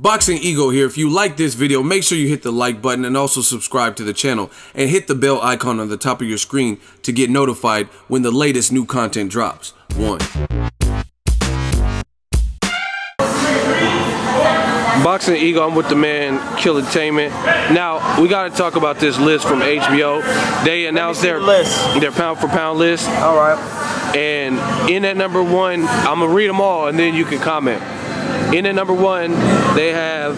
Boxingego here. If you like this video, make sure you hit the like button and also subscribe to the channel and hit the bell icon on the top of your screen to get notified when the latest new content drops. Boxingego, I'm with the man Killertainment. Now we got to talk about this list from HBO. They announced their pound for pound list. All right. And in at number one, I'm gonna read them all and then you can comment. In at number one, they have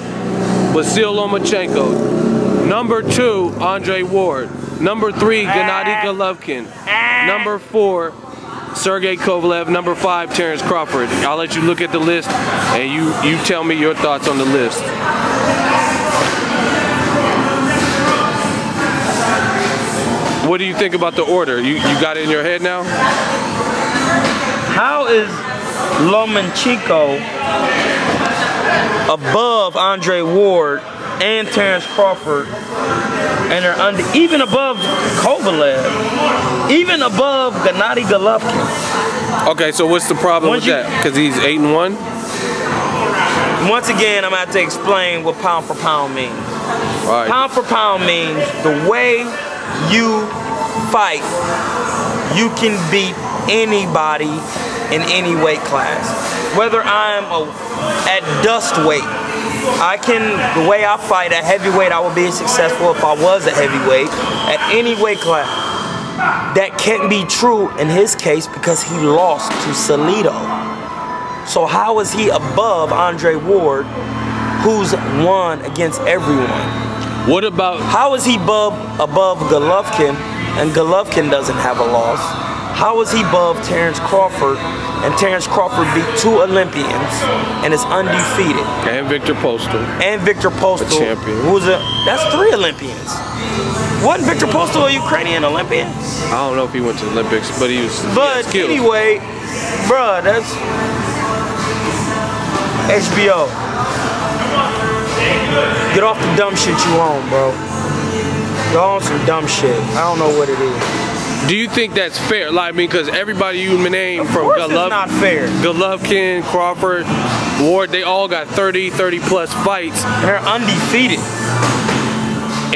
Vasyl Lomachenko. Number two, Andre Ward. Number three, Gennady Golovkin. Number four, Sergey Kovalev. Number five, Terrence Crawford. I'll let you look at the list and you tell me your thoughts on the list. What do you think about the order? You got it in your head now? How is Lomachenko above Andre Ward and Terrence Crawford, and they're even above Kovalev, even above Gennady Golovkin? Okay, so what's the problem with that? Because he's 8-1? Once again, I'm going to have to explain what pound for pound means. Right. Pound for pound means the way you fight, you can beat anybody in any weight class. Whether I'm at dust weight, the way I fight at heavyweight, I would be successful if I was a heavyweight at any weight class. That can't be true in his case because he lost to Salido. So how is he above Andre Ward, who's won against everyone? What about... How is he above Golovkin, and Golovkin doesn't have a loss? How is he above Terrence Crawford, and Terrence Crawford beat two Olympians and is undefeated? And Victor Postal. And Victor Postal, a champion. That's three Olympians. Wasn't Victor Postal a Ukrainian Olympian? I don't know if he went to the Olympics, but he was. But anyway, bruh, that's HBO. Get off the dumb shit you own, bro. You're on some dumb shit. I don't know what it is. Do you think that's fair? Like, I mean, because everybody you name from Golovkin, Crawford, Ward, they all got 30 plus fights. They're undefeated.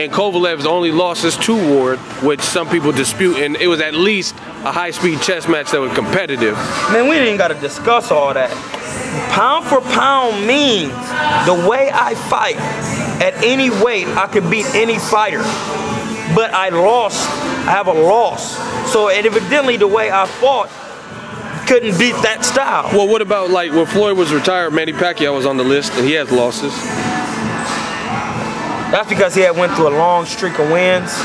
And Kovalev's only losses to Ward, which some people dispute, and it was at least a high-speed chess match that was competitive. Man, we ain't got to discuss all that. Pound for pound means the way I fight at any weight, I could beat any fighter. But I lost. I have a loss. So evidently the way I fought couldn't beat that style. Well, what about like when Floyd was retired, Manny Pacquiao was on the list and he has losses? That's because he had went through a long streak of wins,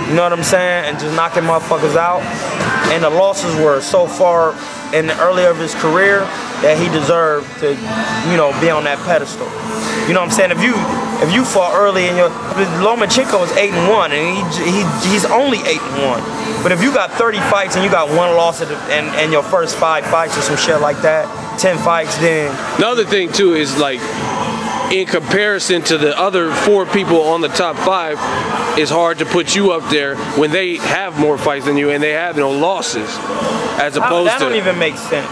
you know what I'm saying, and just knocking motherfuckers out. And the losses were so far in the earlier of his career that he deserved to, you know, be on that pedestal. You know what I'm saying? If you fought early in your... Lomachenko is 8-1 and he's only 8-1. But if you got 30 fights and you got one loss in your first 5 fights or some shit like that, 10 fights, then... The other thing too is like, in comparison to the other 4 people on the top 5, it's hard to put you up there when they have more fights than you and they have no losses, as opposed that don't even make sense.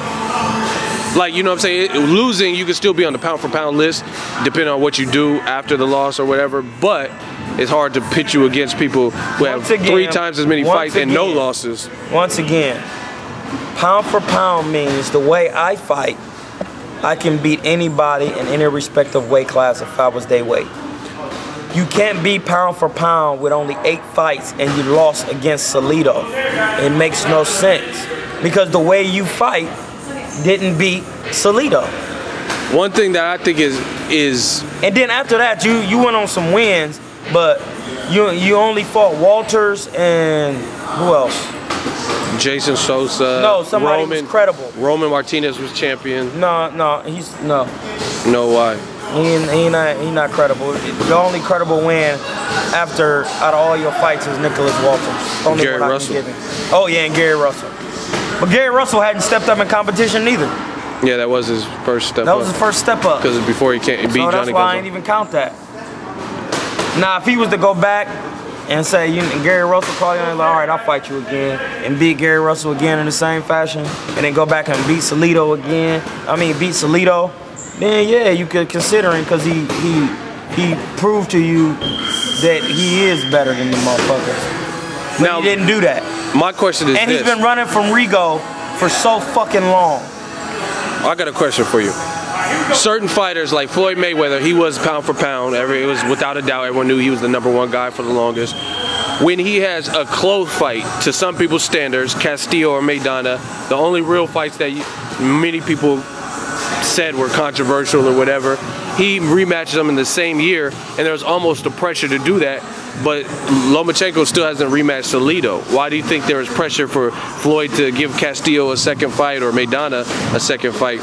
Like, you know what I'm saying? Losing, you can still be on the pound for pound list, depending on what you do after the loss or whatever, but it's hard to pit you against people who have 3 times as many fights and no losses. Once again, pound for pound means the way I fight, I can beat anybody in any respective weight class if I was their weight. You can't be pound for pound with only 8 fights and you lost against Salido. It makes no sense because the way you fight didn't beat Salido. One thing that I think is and then after that you went on some wins, but you only fought Walters and who else? Jason Sosa. No, somebody was credible. Roman Martinez was champion. No. No, why? He not credible. The only credible win out of all your fights is Nicholas Walters. Only Gary Russell. Oh yeah, and Gary Russell. But Gary Russell hadn't stepped up in competition neither. Yeah, that was his first step up. That was his first step up. Because before he beat Johnny Gonzalez. That's why I ain't even count that. Now, if he was to go back and say, Gary Russell call you and like, all right, I'll fight you again, and beat Gary Russell again in the same fashion, and then go back and beat Salido again. Beat Salido. then yeah, you could consider him because he proved to you that he is better than the motherfuckers. But Now, he didn't do that. My question is and this. he's been running from Rigo for so fucking long. I got a question for you. Certain fighters like Floyd Mayweather, he was pound for pound. It was without a doubt, everyone knew he was the #1 guy for the longest. When he has a close fight, to some people's standards, Castillo or Maidana, the only real fights that many people said were controversial or whatever, he rematches them in the same year, and there's almost a pressure to do that. But Lomachenko still hasn't rematched Salido. Why do you think there is pressure for Floyd to give Castillo a second fight or Maidana a second fight,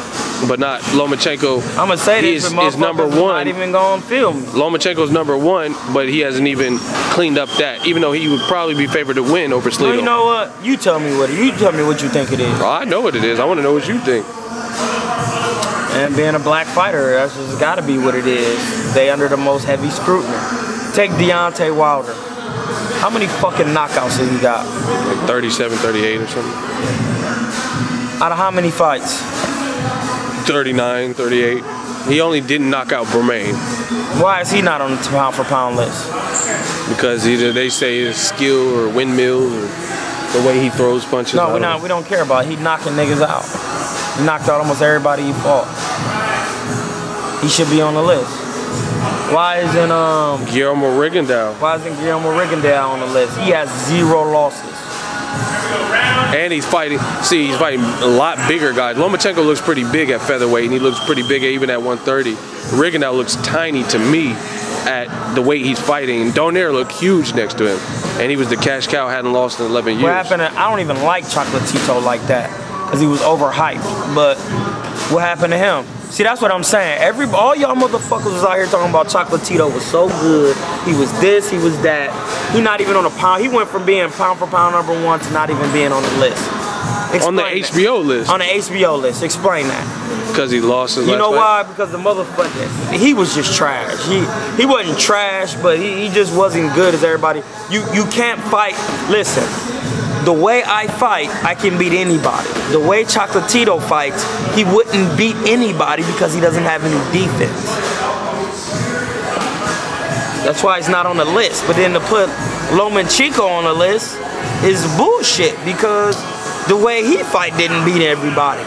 but not Lomachenko? I'm gonna say this, is but #1. Not even gonna film. Lomachenko's #1, but he hasn't even cleaned up that. Even though he would probably be favored to win over Salido. No, you know what? You tell me what you think it is. I know what it is. I want to know what you think. And being a black fighter, that's just got to be what it is. They under the most heavy scrutiny. Take Deontay Wilder. How many fucking knockouts did he got? Like 37, 38 or something. Out of how many fights? 39, 38. He only didn't knock out Bermain. Why is he not on the pound for pound list? Because either they say his skill or windmills or the way he throws punches. No, we don't care about it. He knocking niggas out. He knocked out almost everybody he fought. He should be on the list. Why isn't Guillermo Rigondeaux? Why isn't Guillermo Rigondeaux on the list? He has 0 losses. And he's fighting. See, he's fighting a lot bigger guys. Lomachenko looks pretty big at featherweight, and he looks pretty big even at 130. Rigondeaux looks tiny to me at the weight he's fighting. And Donaire looked huge next to him, and he was the cash cow, hadn't lost in 11 years. What happened? I don't even like Chocolatito like that because he was overhyped. But what happened to him? See, that's what I'm saying. All y'all motherfuckers was out here talking about Chocolatito was so good. He was this, he was that. He not even on a pound. He went from being pound for pound #1 to not even being on the list. Explain on the HBO list. On the HBO list. Explain that. Because he lost his last fight? You know why? Because the motherfucker, he was just trash. He wasn't trash, but he just wasn't good as everybody. You can't fight. Listen. The way I fight, I can beat anybody. The way Chocolatito fights, he wouldn't beat anybody because he doesn't have any defense. That's why he's not on the list. But then to put Lomachenko on the list is bullshit because the way he fight didn't beat everybody.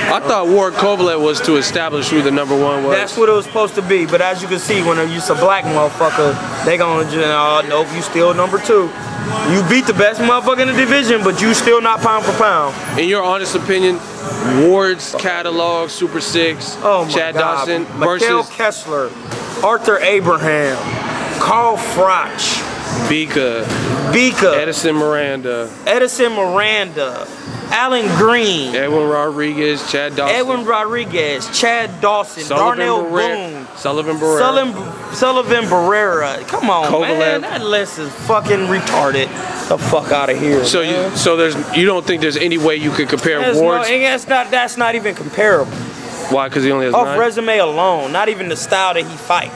I thought Ward Kovalev was to establish who the #1 was. That's what it was supposed to be. But as you can see, when you're a black motherfucker, they gonna just, oh, nope, you still #2. You beat the best motherfucker in the division, but you still not pound for pound. In your honest opinion, Ward's catalog, Super 6, Chad Dawson versus Mikhail Kessler, Arthur Abraham, Carl Froch, Bika, Edison Miranda, Alan Green, Edwin Rodriguez, Chad Dawson, Darnell Boone, Sullivan Barrera. Come on, Kovalev. man, that list is fucking retarded. The fuck out of here. So you don't think there's any way you could compare Ward's? That's not even comparable. Why? Because he only has off 9? Resume alone, not even the style that he fight.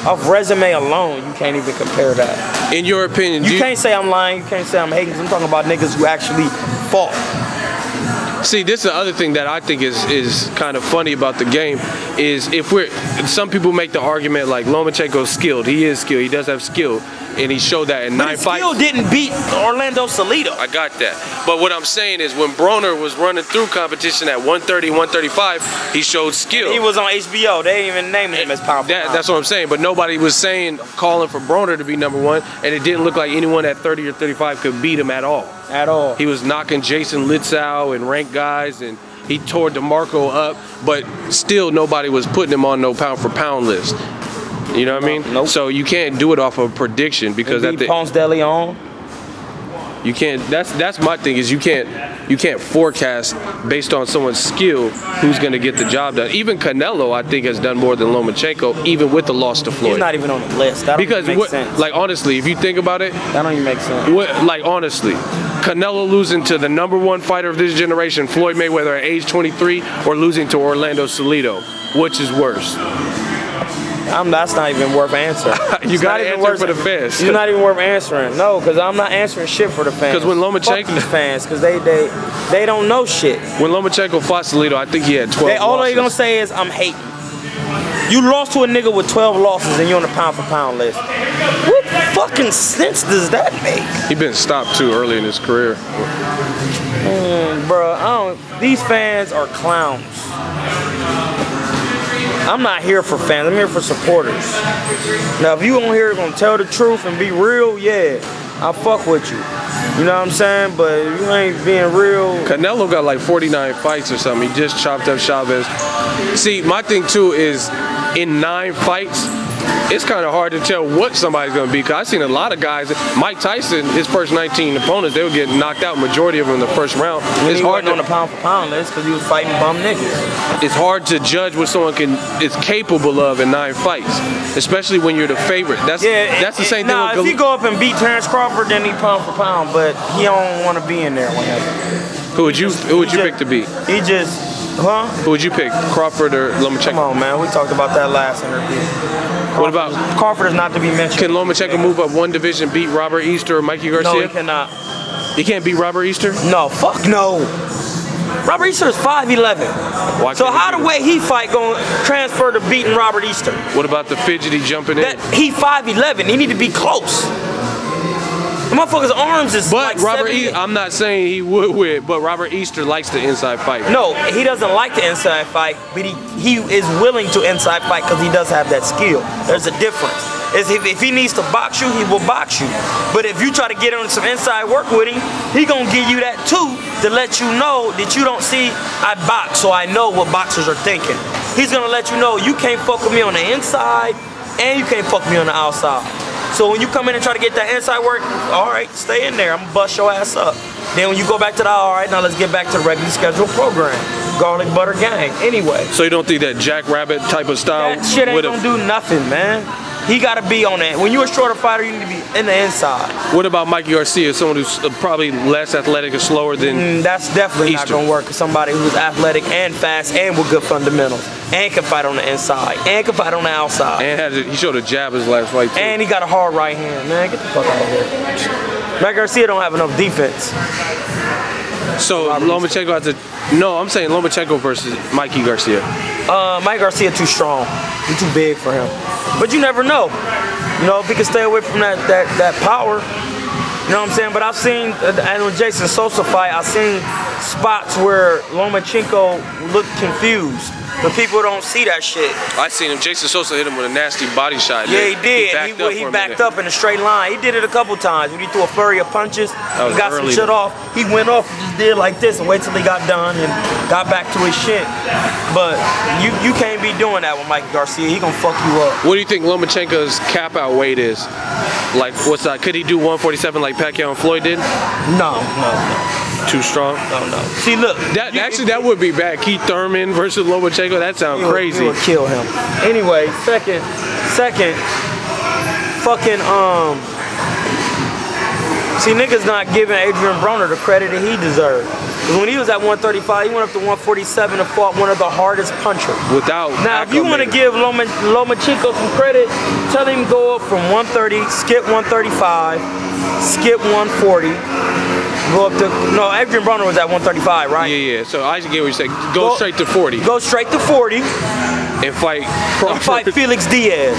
Off resume alone, you can't even compare that. In your opinion, you can't say I'm lying. You can't say I'm hating. I'm talking about niggas who actually fought. See, this is the other thing that I think is kind of funny about the game is some people make the argument like Lomachenko's skilled. He is skilled. He does have skill, and he showed that in 9 fights. Skill didn't beat Orlando Salido. I got that. But what I'm saying is when Broner was running through competition at 130, 135, he showed skill. He was on HBO. They didn't even name him as pound for pound. That's what I'm saying. But nobody was calling for Broner to be #1, and it didn't look like anyone at 30 or 35 could beat him at all. At all. He was knocking Jason Litzau and ranked guys, and he tore DeMarco up, but still nobody was putting him on no pound for pound list. You know what I mean? Nope. So you can't do it off of prediction because Ponce de Leon. You can't. That's my thing is you can't forecast based on someone's skill who's going to get the job done. Even Canelo, I think, has done more than Lomachenko, even with the loss to Floyd. He's not even on the list. That don't even make sense. Like honestly, if you think about it, that don't even make sense. Like honestly, Canelo losing to the #1 fighter of this generation, Floyd Mayweather at age 23, or losing to Orlando Salido, which is worse? That's not even worth answering. You got to answer for the fans. It's not even worth answering. No, because I'm not answering shit for the fans. Because when Lomachenko... Fuck these fans, because they don't know shit. When Lomachenko fought Salido, I think he had 12 all losses. they gonna say is, I'm hating. You lost to a nigga with 12 losses and you're on the pound-for-pound list. What fucking sense does that make? He been stopped too early in his career. Bro, these fans are clowns. I'm not here for fans, I'm here for supporters. Now, if you on here gonna tell the truth and be real, yeah, I'll fuck with you. You know what I'm saying? But if you ain't being real. Canelo got like 49 fights or something. He just chopped up Chavez. See, my thing too is in 9 fights, it's kind of hard to tell what somebody's going to be. Because I've seen a lot of guys, Mike Tyson, his first 19 opponents, they would get knocked out, majority of them in the first round. It's hard on the pound-for-pound list because he was fighting bum niggas. It's hard to judge what someone is capable of in 9 fights, especially when you're the favorite. That's the same thing. If he go up and beat Terrence Crawford, then he pound-for-pound, but he don't want to be in there whenever. Who would you pick to beat? He just... Huh? Who would you pick, Crawford or Lomachenko? Come on, man. We talked about that last interview. What about Crawford is not to be mentioned. Can Lomachenko move up 1 division, beat Robert Easter or Mikey Garcia? No, he cannot. He can't beat Robert Easter? No, fuck no. Robert Easter is 5'11". So how the way he fight gonna transfer to beating Robert Easter? What about the fidgety jumping in? He 5'11". He need to be close. The motherfucker's arms is but like Robert I'm not saying he would but Robert Easter likes the inside fight. No, he doesn't like the inside fight, but he is willing to inside fight because he does have that skill. There's a difference. If he needs to box you, he will box you. But if you try to get on some inside work with him, he gonna give you that too to let you know that you don't see I box, so I know what boxers are thinking. He's gonna let you know you can't fuck with me on the inside and you can't fuck with me on the outside. So when you come in and try to get that inside work, all right, stay in there. I'm gonna bust your ass up. Then when you go back to the, all right, now let's get back to the regularly scheduled program. Garlic butter gang, anyway. So you don't think that Jackrabbit type of style that shit ain't gonna do nothing, man. He gotta be on that. When you're a shorter fighter, you need to be in the inside. What about Mikey Garcia, someone who's probably less athletic and slower than that's definitely Easter. Not gonna work. Somebody who's athletic and fast and with good fundamentals. And can fight on the inside. And can fight on the outside. And he showed a jab his last fight too. And he got a hard right hand, man. Get the fuck out of here. Mikey Garcia don't have enough defense. So Lomachenko has to... No, I'm saying Lomachenko versus Mikey Garcia. Mike Garcia too strong. He's too big for him. But you never know. You know, if he can stay away from that power. You know what I'm saying? But I've seen, and with Jason Sosa fight, I've seen spots where Lomachenko looked confused. But people don't see that shit. I seen him. Jason Sosa hit him with a nasty body shot. Yeah, he did. He backed up in a straight line. He did it a couple times. When he threw a flurry of punches, he got some shit off. He went off and just did like this and wait till he got done and got back to his shit. But you can't be doing that with Mikey Garcia. He gonna fuck you up. What do you think Lomachenko's cap out weight is? Like, what's that? Could he do 147 like Pacquiao and Floyd did? No. Too strong? No. See, look. That would be bad. Keith Thurman versus Lomachenko. That sounds crazy. He would kill him. Anyway, second, fucking see, niggas not giving Adrian Broner the credit that he deserved. Because when he was at 135, he went up to 147 and fought one of the hardest punchers. Now, if you want to give Lomachenko some credit, tell him go up from 130, skip 135, skip 140. Go up to, no, Adrian Broner was at 135, right? Yeah. So I get what you're saying. Go straight to 40. Go straight to 40. And fight Crawford. And fight Felix Diaz.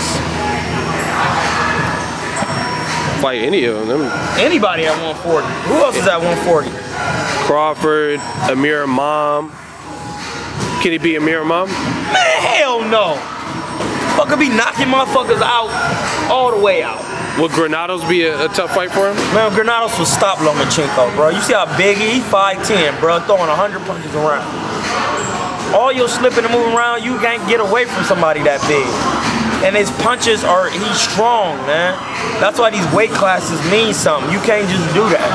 Fight any of them. Anybody at 140. Who else is at 140? Crawford, Amir Imam. Can he beat Amir Imam? Man, hell no. Fucker be knocking motherfuckers out all the way out. Would Granados be a tough fight for him? Man, Granados will stop Lomachenko, bro. You see how big he 5'10", bro, throwing 100 punches around. All your slipping and moving around, you can't get away from somebody that big. And his punches he's strong, man. That's why these weight classes mean something. You can't just do that.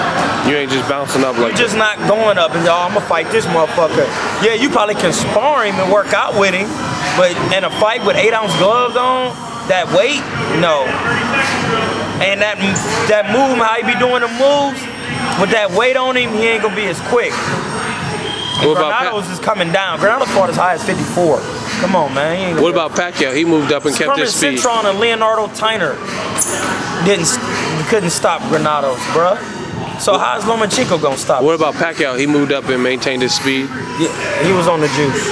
You ain't just bouncing up like that. You're just not going up and, I'm gonna fight this motherfucker. Yeah, you probably can spar him and work out with him, but in a fight with 8-ounce gloves on, that weight, no. And that move, how he be doing the moves, with that weight on him, he ain't gonna be as quick. Granados is coming down. Granados fought as high as 54. Come on, man. He ain't What about Pacquiao? He moved up and kept his speed. Citron and Leonardo Tyner couldn't stop Granados, bruh. So how's Lomachenko gonna stop? What about Pacquiao? He moved up and maintained his speed. Yeah, he was on the juice.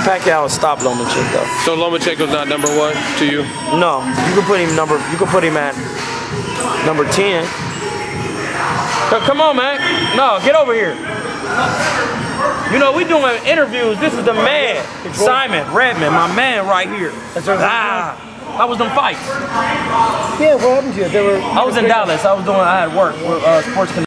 Pacquiao stopped Lomachenko. So Lomachenko's not number 1 to you? No, you can put him at number 10. Come on, man. No, get over here. You know, we doing interviews. This is the man, Simon Redman, my man right here. How was them fights? Yeah, what happened to you? I was in Dallas. I had work with Sports Connect.